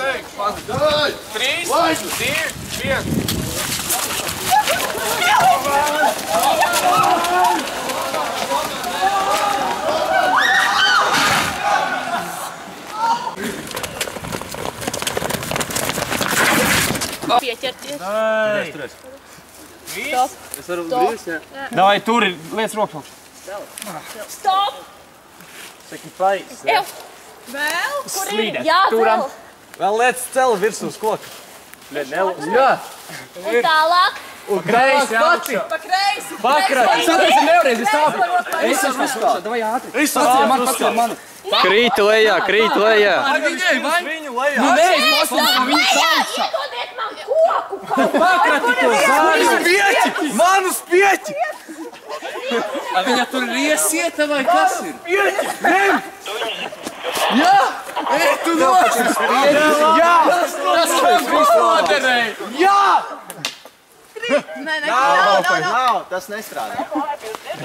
3, 2, 1. Pieķerties. Turēs. Viss. Es varu brīvs, jā. Davai, tur ir lietas rokas. Stop! Saki pais. Ew! Vēl? Kur ir? Slīdē. Jā, Turam. vēl. Vēl lietas cel virsū uz koka. Jā. Un tālāk. Un kreisi augšā. Pa kreisi. Pakrati. Saties nevarēs, es tāpu. Es esmu uzkāpis. Davai ātri. Es sacienu mani. Krīt lejā, krīt lejā. Ar viņai, vai? Viņu lejā. Nu, nē, es pastāvu, ka viņi augšā. Iedodiet man koku kaut kā. Pakrati to zāļu. Spieķi! Manu spieķi! Viņa tur ir iesieta vai kas ir? Spieķi! Ņem! Jā! Ej, tu nošas! Jā! Tas viss noderēja! Jā! Nē, Nav, tas nestrādā.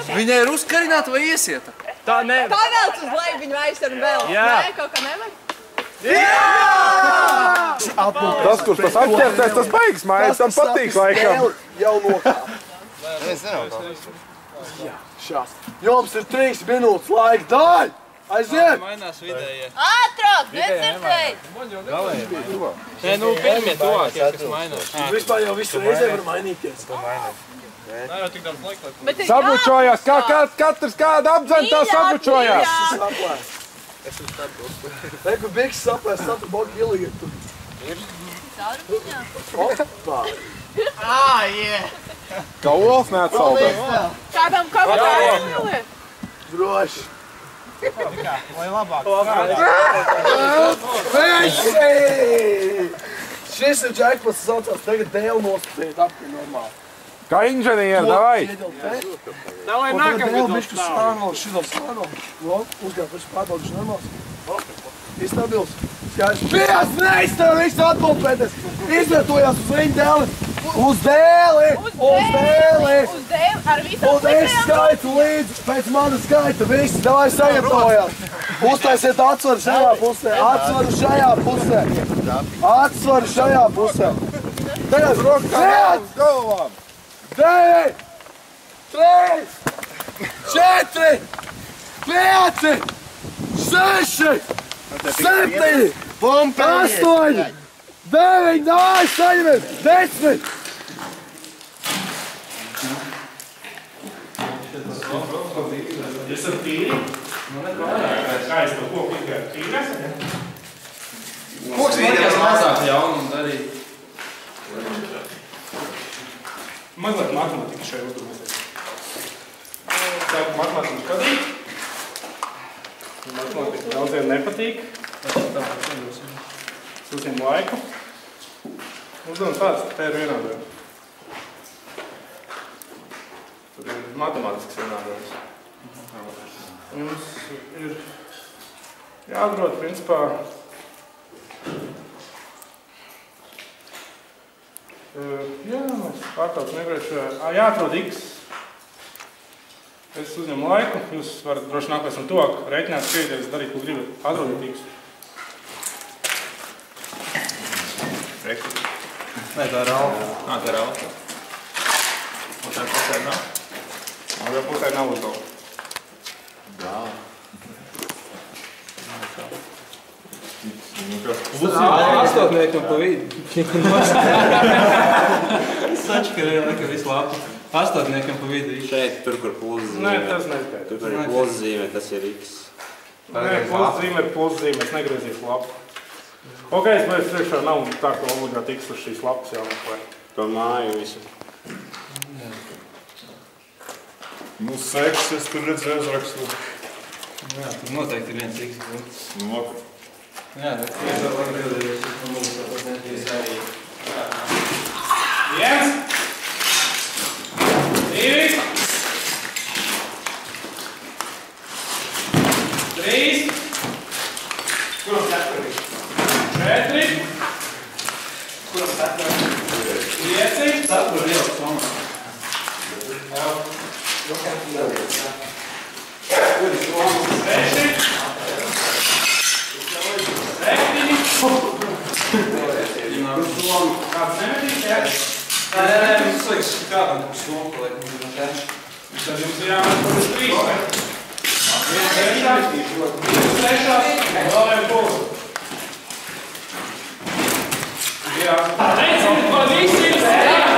Viņa ir uzkarināta vai iesieta? Tā ne. Pavelc uz leju viņu aizsver un vēl. Jā. Nē, kaut kā nevajag. Tas, kurš tas atķerties, tas beigas mājas, tam patīk laikam. Jau nokāp. Jums ir 3 minūtes laika daļ! Aiziet! Mainās vidējie. Ātrāk, nedzirdēji. Nē, nu pirmie tuvākie, kas mainās. Vispār jau visu reizē var mainīties. Nē, jau tik daudz laika. Bet ir Sabučojās, katrs kāda apdzentā sabučojās. Reku biks saplēs, satu bogi ieliet tur. Opa! Kā olas neatsaldē. Kādam kamerā? Droši! Lai labāk. Šis ir džekpots, saucās tagad dēlu nospējiet apkārt normāli. Kā inženieri, davai. Davai Tagad nākam dēlu bišķu stāno, šitam stāno. Uzgāj, paši pārbaudīšu normāls. Izstabils. Šajās neizstāv, visu atpulpēties. Izvietojās uz viņa dēli. Uz dēli! Uz dēli! Uz dēli ar visam Un es skaitu līdzi, pēc mana skaita visi, davai sagatavojās. Uztaisiet atsvaru šajā pusē, atsvaru šajā pusē. Atsvaru šajā pusē. Tagad rokas galvām. 9, 3, 4, 5, 6, 7, 8, 9, saņemies, 10. Esat tīri? Kā es to koku tikai tīri esat? Koks liekas mazāk ļaunumu darīt. Mazliet matemātika šai uzdevumēs. Sāk matemātiku skatīt. Matemātika daudziem nepatīk. Uzņem laiku. Uzdevums tāds, te ir vienādojums. Tur ir matemātisks vienādojums. Jums ir jāatrod, principā, mēs pārtauc negrēšu, jāatrod x. Es uzņemu laiku, jūs varat droši nākās un tuvāk reiķināt, skrieties, darīt, ko gribat. Atrodiet x. Nē, tā ir alfa. Tā ir alfa. Otrā pusē nav? Otrā pusē nav uzdevumu. Astotniekam pa vidu. Sačkarēja, laikam visu lapu. Astotniekam pa vidu. Šeit, tur, kur plus zīmē. Nē, tas neskaidrs. Tur, kur ir plus zīmē, tas ir x. Nē, plus zīmē ir plus zīmē, es negriezīšu lapu. Ok, es mēs priekšā nav tā, ka obligāti x uz šīs lapas jāmeklē. Pa māju visu. Nu, seks, es tur redzēju uzrakstu. Jā, tur noteikti ir viens x. Nokat. Jā, bet es vēl atbildēju, ka mums tāpat netīs arī. 1, 2, 3, kuram 4, kuram 5, 4 liela somma. Kāds nemetīs, jā? Nē, mums liekas, kādam somu paliek. Tad jums ir jāmet par 3, ne? Viens trešās, vēl jau būs. Jā. Neiciniet, vai visi ir sēdā?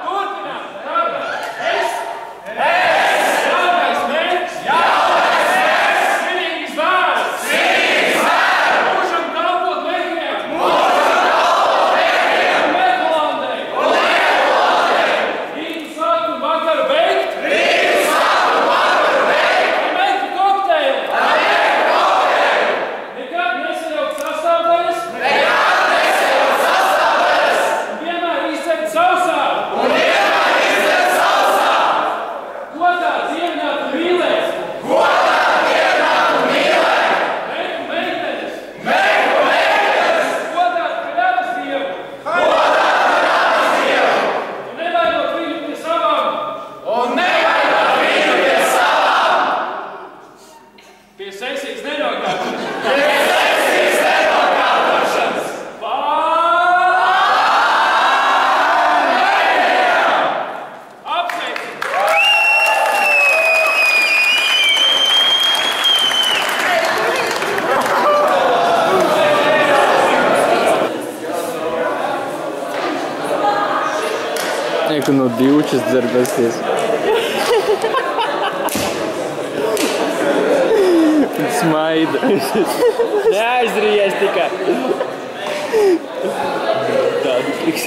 Turpināt, tātad. Es. Jādais mērķis. Jādais mērķis. Svinīgs vārds. Svinīgs vārds. Mūžam kalpot meklējām. Mūžam kalpot meklējām. Mekulandei. Mekulandei. Rītu sāku vakaru beigt. Rītu sāku vakaru beigt. Ar meklu kokteili. Ar meklu kokteili. Nekad nesajaukt sastāvdaļas. Vienmēr izcert sausā. Godā dziedinātu mīlēt. Meklu meitenes. Godāt pļavas dievu. Un nevainot viņu pie savām. Pie seisīgas nenogāšanas. Apsveicam! Nieku no divčas dzerbēsties. Smaida. Neaizrījies tikai. Tādu priks.